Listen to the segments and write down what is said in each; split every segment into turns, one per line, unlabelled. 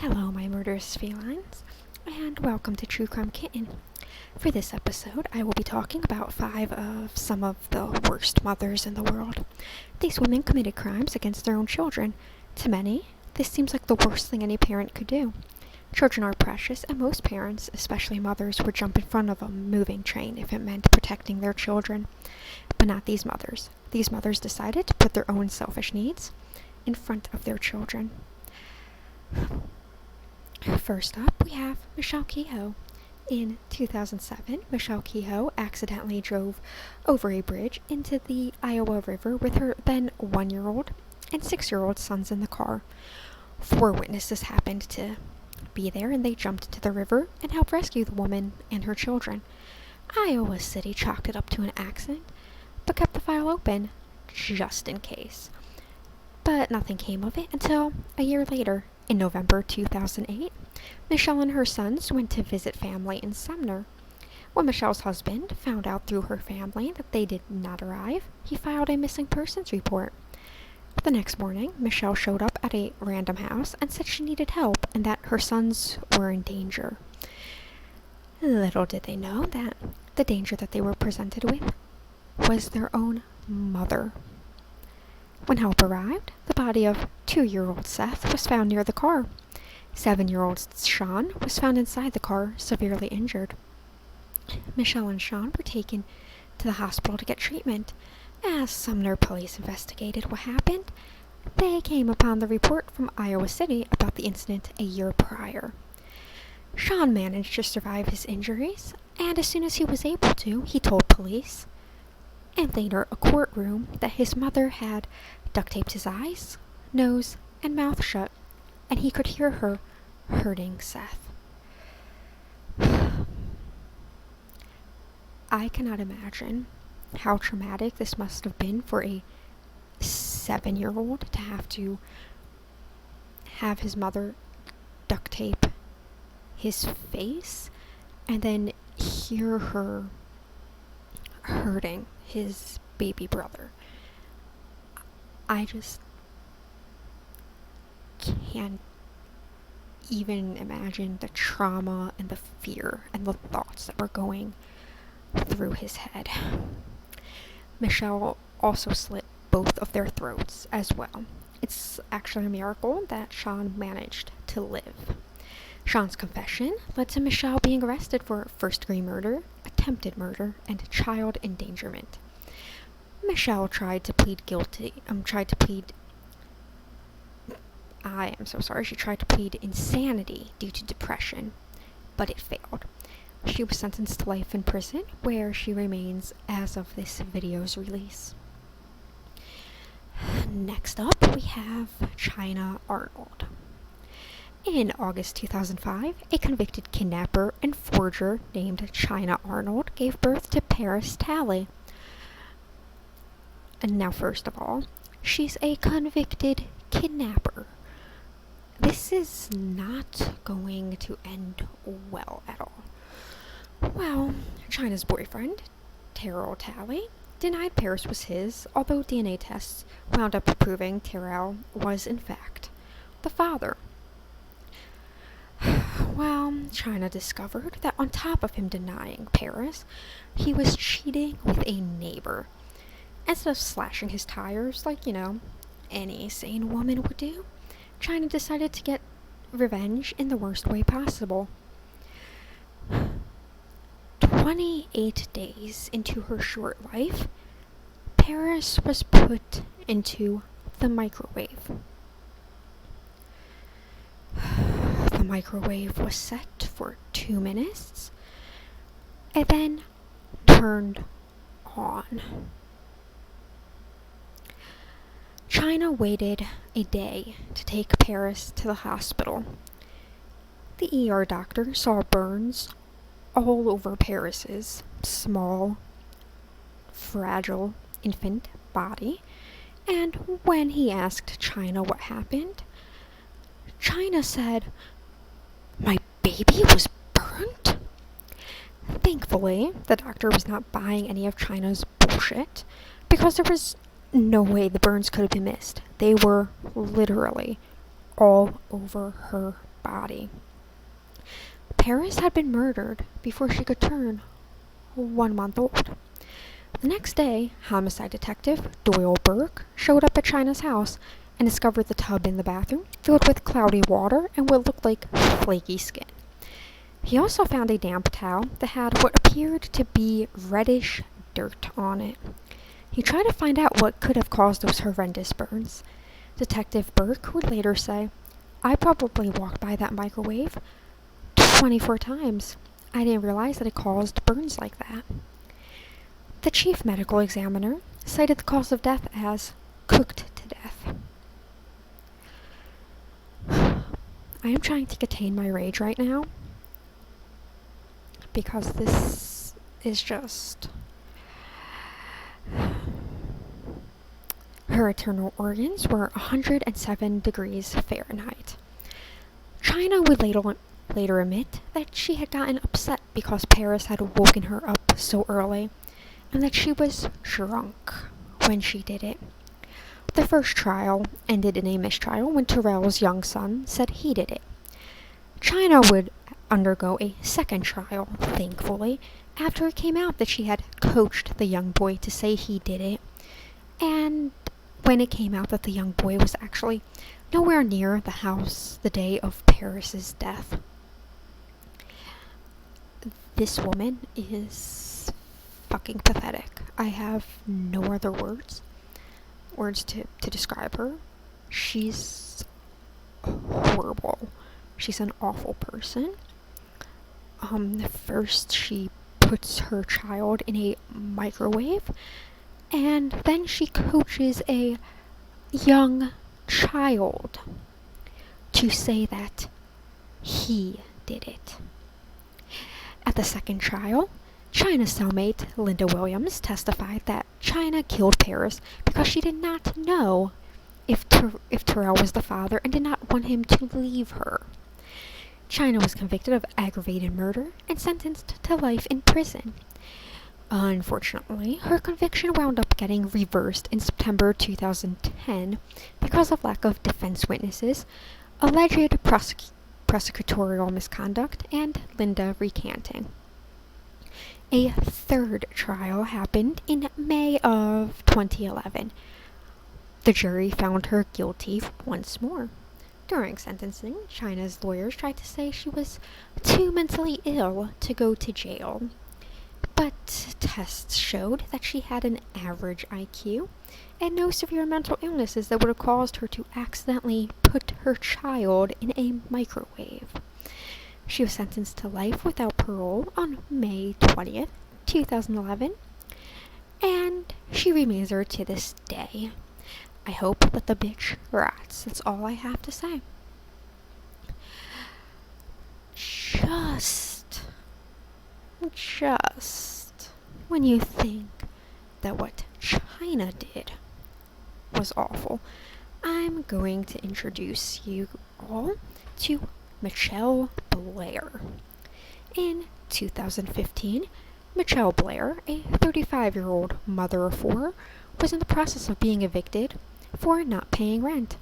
Hello, my murderous felines, and welcome to True Crime Kitten. For this episode, I will be talking about 5 of some of the worst mothers in the world. These women committed crimes against their own children. To many, this seems like the worst thing any parent could do. Children are precious, and most parents, especially mothers, would jump in front of a moving train if it meant protecting their children. But not these mothers. These mothers decided to put their own selfish needs in front of their children. First up, we have Michelle Kehoe. In 2007, Michelle Kehoe accidentally drove over a bridge into the Iowa River with her then 1-year-old and 6-year-old sons in the car. 4 witnesses happened to be there, and they jumped into the river and helped rescue the woman and her children. Iowa City chalked it up to an accident, but kept the file open, just in case. But nothing came of it until a year later. In November 2008, Michelle and her sons went to visit family in Sumner. When Michelle's husband found out through her family that they did not arrive, he filed a missing persons report. The next morning, Michelle showed up at a random house and said she needed help and that her sons were in danger. Little did they know that the danger that they were presented with was their own mother. When help arrived, the body of 2-year-old Seth was found near the car. 7-year-old Sean was found inside the car, severely injured. Michelle and Sean were taken to the hospital to get treatment. As Sumner police investigated what happened, they came upon the report from Iowa City about the incident a year prior. Sean managed to survive his injuries, and as soon as he was able to, he told police and later a courtroom that his mother had duct taped his eyes, nose, and mouth shut, and he could hear her hurting Seth. I cannot imagine how traumatic this must have been for a 7-year-old to have his mother duct tape his face and then hear her hurting his baby brother. I just can't even imagine the trauma and the fear and the thoughts that were going through his head. Michelle also slit both of their throats as well. It's actually a miracle that Sean managed to live. Sean's confession led to Michelle being arrested for first-degree murder, attempted murder, and child endangerment. Michelle tried to plead insanity due to depression, but it failed. She was sentenced to life in prison, where she remains as of this video's release. Next up, we have China Arnold. In August 2005, a convicted kidnapper and forger named China Arnold gave birth to Paris Talley. And now, first of all, she's a convicted kidnapper. This is not going to end well at all. Well, China's boyfriend, Terrell Talley, denied Paris was his, although DNA tests wound up proving Terrell was, in fact, the father. Well, China discovered that on top of him denying Paris, he was cheating with a neighbor. Instead of slashing his tires like, any sane woman would do, China decided to get revenge in the worst way possible. 28 days into her short life, Paris was put into the microwave. The microwave was set for 2 minutes and then turned on. China waited a day to take Paris to the hospital. The ER doctor saw burns all over Paris's small, fragile infant body, and when he asked China what happened, China said, "My baby was burnt?" Thankfully, the doctor was not buying any of China's bullshit, because there was no way the burns could have been missed. They were literally all over her body. Paris had been murdered before she could turn 1 month old. The next day, homicide detective Doyle Burke showed up at China's house and discovered the tub in the bathroom filled with cloudy water and what looked like flaky skin. He also found a damp towel that had what appeared to be reddish dirt on it. He tried to find out what could have caused those horrendous burns. Detective Burke would later say, "I probably walked by that microwave 24 times. I didn't realize that it caused burns like that." The chief medical examiner cited the cause of death as cooked to death. I am trying to contain my rage right now because this is just... Her internal organs were 107 degrees Fahrenheit. China would later admit that she had gotten upset because Paris had woken her up so early, and that she was drunk when she did it. The first trial ended in a mistrial when Terrell's young son said he did it. China would undergo a second trial, thankfully, after it came out that she had coached the young boy to say he did it, and when it came out that the young boy was actually nowhere near the house the day of Paris's death. This woman is fucking pathetic. I have no other words to describe her. She's horrible. She's an awful person. First she puts her child in a microwave, and then she coaches a young child to say that he did it. At the second trial, China's cellmate, Linda Williams, testified that China killed Paris because she did not know if Terrell was the father and did not want him to leave her. China was convicted of aggravated murder and sentenced to life in prison. Unfortunately, her conviction wound up getting reversed in September 2010 because of lack of defense witnesses, alleged prosecutorial misconduct, and Linda recanting. A third trial happened in May of 2011. The jury found her guilty once more. During sentencing, China's lawyers tried to say she was too mentally ill to go to jail. But tests showed that she had an average IQ and no severe mental illnesses that would have caused her to accidentally put her child in a microwave. She was sentenced to life without parole on May 20th, 2011, and she remains there to this day. I hope that the bitch rots. That's all I have to say. Just when you think that what China did was awful, I'm going to introduce you all to Michelle Blair. In 2015, Michelle Blair, a 35-year-old mother of four, was in the process of being evicted for not paying rent.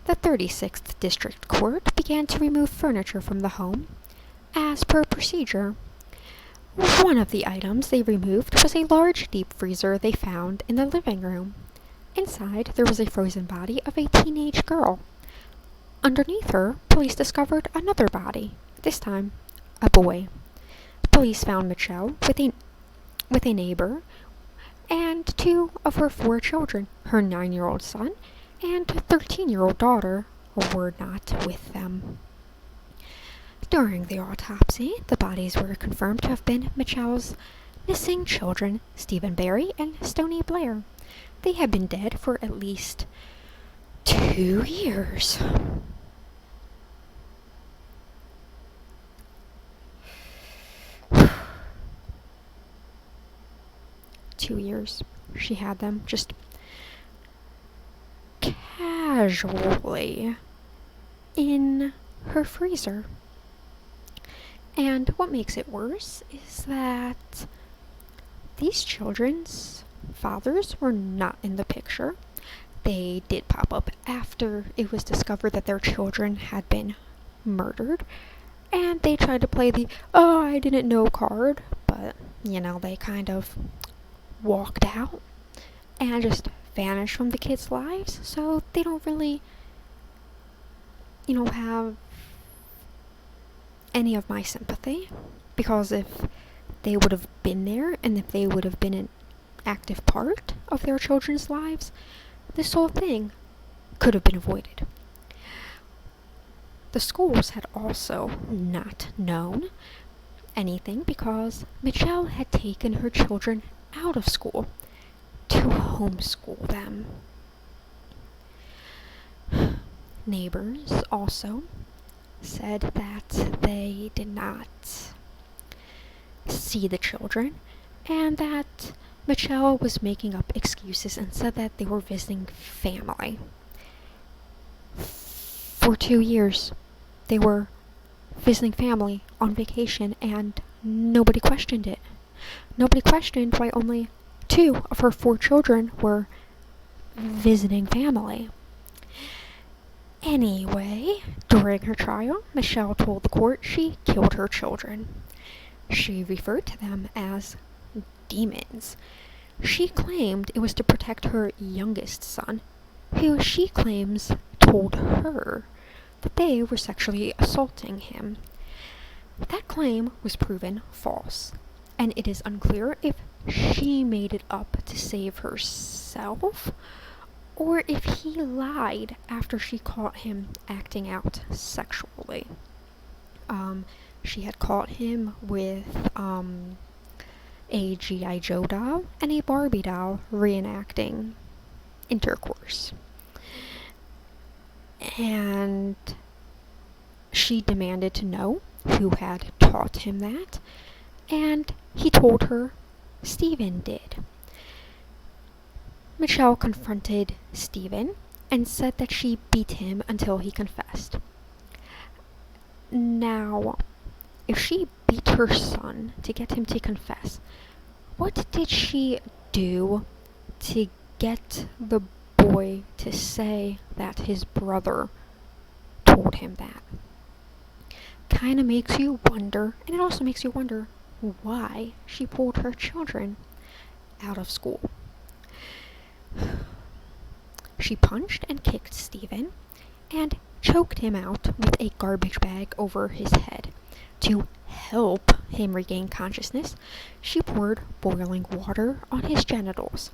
The 36th District Court began to remove furniture from the home as per procedure. One of the items they removed was a large deep freezer they found in the living room. Inside, there was a frozen body of a teenage girl. Underneath her, police discovered another body, this time a boy. Police found Michelle with a neighbor and two of her four children. Her 9-year-old son and 13-year-old daughter were not with them. During the autopsy, the bodies were confirmed to have been Michelle's missing children, Stephen Barry and Stoney Blair. They had been dead for at least 2 years. She had them just casually in her freezer. And what makes it worse is that these children's fathers were not in the picture. They did pop up after it was discovered that their children had been murdered, and they tried to play the "oh, I didn't know" card, but, they kind of walked out and just vanished from the kids' lives, so they don't really, have any of my sympathy, because if they would have been there and if they would have been an active part of their children's lives, this whole thing could have been avoided. The schools had also not known anything because Michelle had taken her children out of school to homeschool them. Neighbors also said that they did not see the children and that Michelle was making up excuses and said that they were visiting family. For 2 years, they were visiting family on vacation and nobody questioned it. Nobody questioned why only 2 of her 4 children were visiting family. Anyway, during her trial, Michelle told the court she killed her children. She referred to them as demons. She claimed it was to protect her youngest son, who she claims told her that they were sexually assaulting him. That claim was proven false, and it is unclear if she made it up to save herself or if he lied after she caught him acting out sexually. She had caught him with a G.I. Joe doll and a Barbie doll reenacting intercourse. And she demanded to know who had taught him that, and he told her Stephen did. Michelle confronted Stephen and said that she beat him until he confessed. Now, if she beat her son to get him to confess, what did she do to get the boy to say that his brother told him that? Kind of makes you wonder, and it also makes you wonder why she pulled her children out of school. She punched and kicked Stephen and choked him out with a garbage bag over his head. To help him regain consciousness, she poured boiling water on his genitals.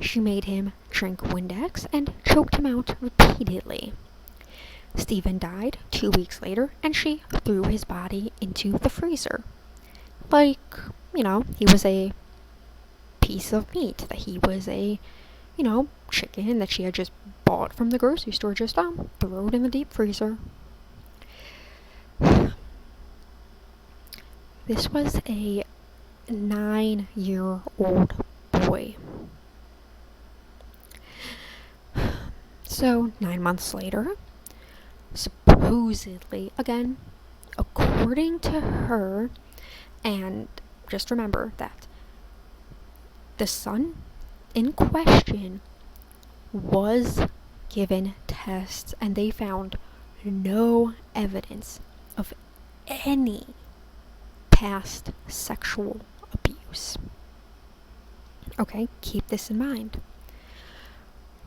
She made him drink Windex and choked him out repeatedly. Stephen died 2 weeks later, and she threw his body into the freezer. Like, he was a piece of meat, that he was a, chicken that she had just bought from the grocery store, just throw it in the deep freezer. This was a 9-year-old boy. So, 9 months later, supposedly, again, according to her, and just remember that the son in question was given tests and they found no evidence of any past sexual abuse. Okay, keep this in mind.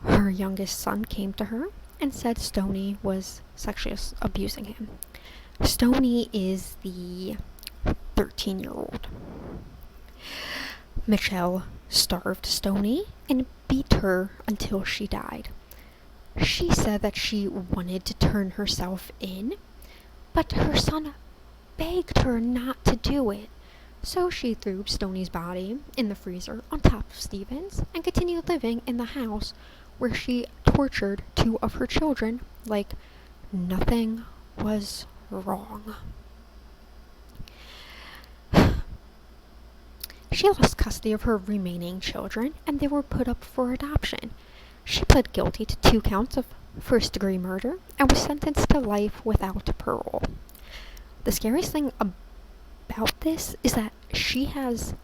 Her youngest son came to her and said Stoney was sexually abusing him. Stoney is the 13-year-old. Michelle starved Stoney and beat her until she died. She said that she wanted to turn herself in, but her son begged her not to do it. So she threw Stoney's body in the freezer on top of Stephen's and continued living in the house where she tortured 2 of her children like nothing was wrong. She lost custody of her remaining children, and they were put up for adoption. She pled guilty to 2 counts of first-degree murder and was sentenced to life without parole. The scariest thing about this is that she has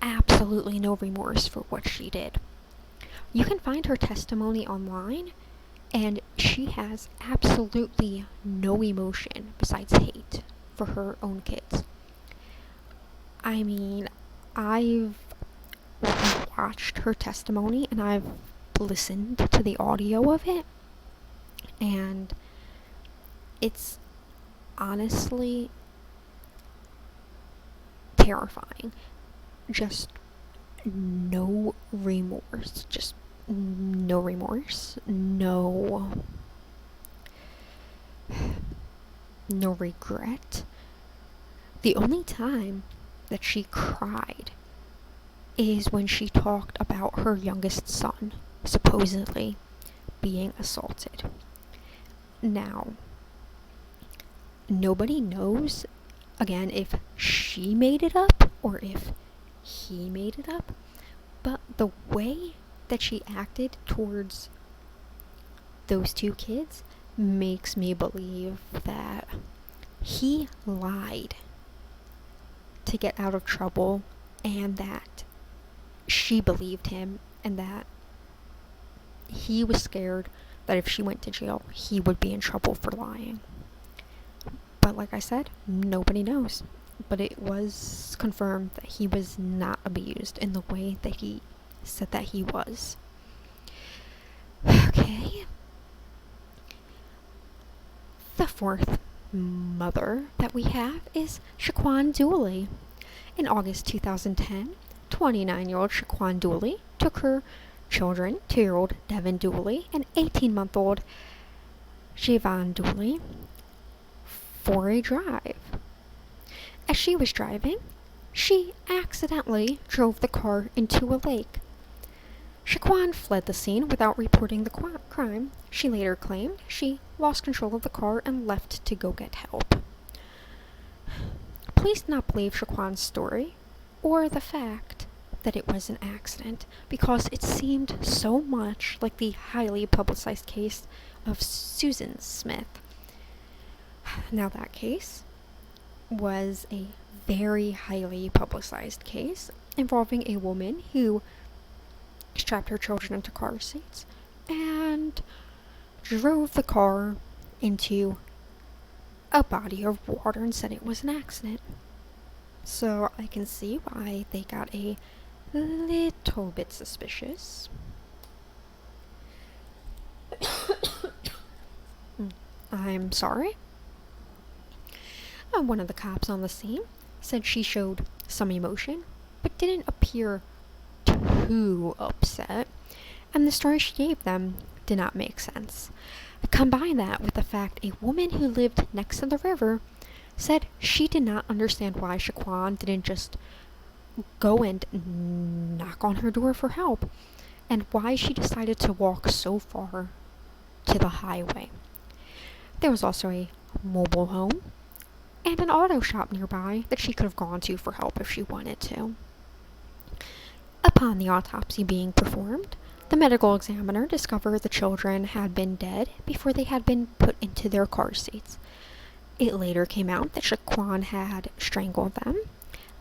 absolutely no remorse for what she did. You can find her testimony online, And she has absolutely no emotion besides hate for her own kids. I mean, I've watched her testimony and I've listened to the audio of it, and it's honestly terrifying. Just no remorse. Just no remorse. No regret. The only time that she cried is when she talked about her youngest son supposedly being assaulted. Now, nobody knows, again, if she made it up or if he made it up, but the way that she acted towards those two kids makes me believe that he lied to get out of trouble, and that she believed him, and that he was scared that if she went to jail, he would be in trouble for lying. But like I said, nobody knows. But it was confirmed that he was not abused in the way that he said that he was. Okay. The fourth mother that we have is Shaquan Dooley. In August 2010, 29-year-old Shaquan Dooley took her children, 2-year-old Devin Dooley and 18-month-old Javon Dooley, for a drive. As she was driving, she accidentally drove the car into a lake. Shaquan fled the scene without reporting the crime. She later claimed she lost control of the car and left to go get help. Police did not believe Shaquan's story or the fact that it was an accident because it seemed so much like the highly publicized case of Susan Smith. Now, that case was a very highly publicized case involving a woman who strapped her children into car seats and drove the car into a body of water and said it was an accident. So I can see why they got a little bit suspicious. I'm sorry. One of the cops on the scene said she showed some emotion, but didn't appear too upset, and the story she gave them did not make sense. Combine that with the fact a woman who lived next to the river said she did not understand why Shaquan didn't just go and knock on her door for help, and why she decided to walk so far to the highway. There was also a mobile home and an auto shop nearby that she could have gone to for help if she wanted to. Upon the autopsy being performed, the medical examiner discovered the children had been dead before they had been put into their car seats. It later came out that Shaquan had strangled them,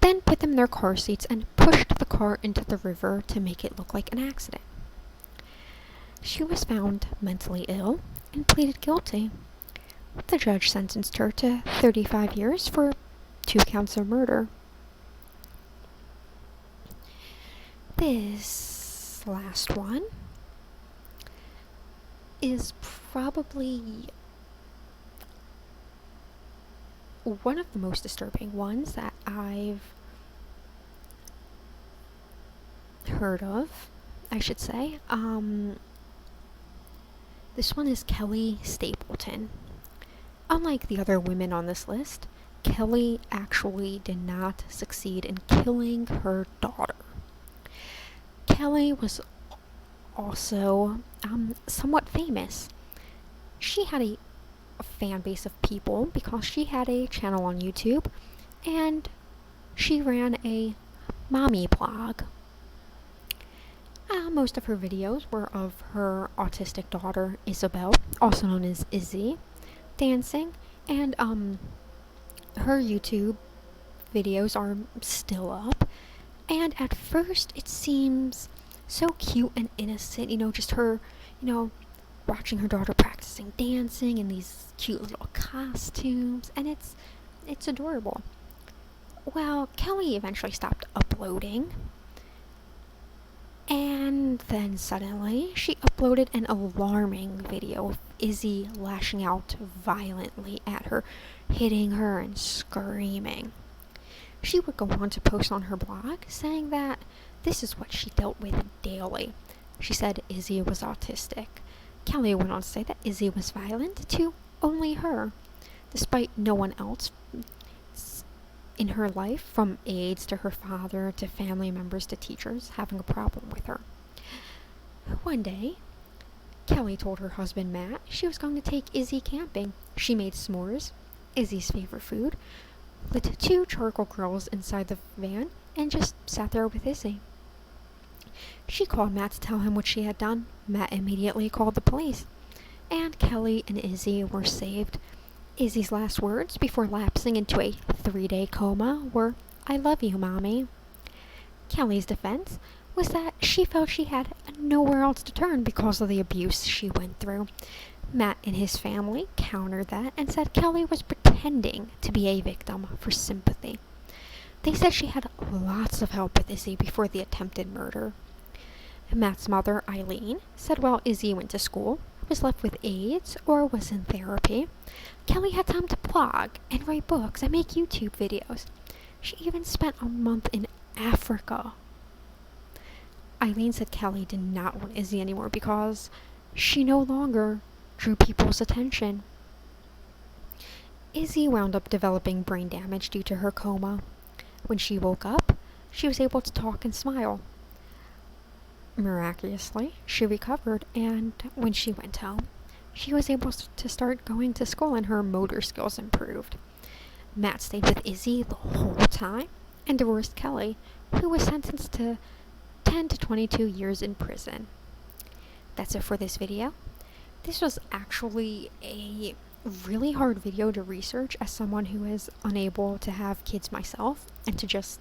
then put them in their car seats and pushed the car into the river to make it look like an accident. She was found mentally ill and pleaded guilty. The judge sentenced her to 35 years for 2 counts of murder. This last one is probably one of the most disturbing ones that I've heard of, I should say. This one is Kelly Stapleton. Unlike the other women on this list, Kelly actually did not succeed in killing her daughter. Kelly was also somewhat famous. She had a fan base of people because she had a channel on YouTube and she ran a mommy blog. Most of her videos were of her autistic daughter Isabel, also known as Izzy, dancing, and her YouTube videos are still up, and at first it seems so cute and innocent, just her, watching her daughter practicing dancing in these cute little costumes, and it's adorable. Well, Kelly eventually stopped uploading, and then suddenly she uploaded an alarming video of Izzy lashing out violently at her, hitting her and screaming. She would go on to post on her blog saying that this is what she dealt with daily. She said Izzy was autistic. Kelly went on to say that Izzy was violent to only her, despite no one else in her life, from aides to her father to family members to teachers, having a problem with her. One day, Kelly told her husband Matt she was going to take Izzy camping. She made s'mores, Izzy's favorite food, lit 2 charcoal grills inside the van, and just sat there with Izzy. She called Matt to tell him what she had done. Matt immediately called the police, and Kelly and Izzy were saved. Izzy's last words before lapsing into a 3-day coma were, "I love you, Mommy." Kelly's defense was that she felt she had nowhere else to turn because of the abuse she went through. Matt and his family countered that and said Kelly was pretending to be a victim for sympathy. They said she had lots of help with Izzy before the attempted murder. Matt's mother, Eileen, said while Izzy went to school, was left with aides, or was in therapy, Kelly had time to blog and write books and make YouTube videos. She even spent a month in Africa. Eileen said Kelly did not want Izzy anymore because she no longer drew people's attention. Izzy wound up developing brain damage due to her coma. When she woke up, she was able to talk and smile. Miraculously, she recovered, and when she went home, she was able to start going to school and her motor skills improved. Matt stayed with Izzy the whole time and divorced Kelly, who was sentenced to 10 to 22 years in prison. That's it for this video. This was actually a really hard video to research as someone who is unable to have kids myself, and to just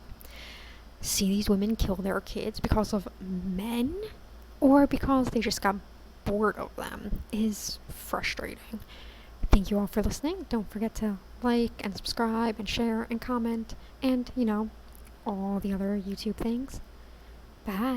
see these women kill their kids because of men or because they just got bored of them is frustrating. Thank you all for listening. Don't forget to like and subscribe and share and comment and, all the other YouTube things. Bye.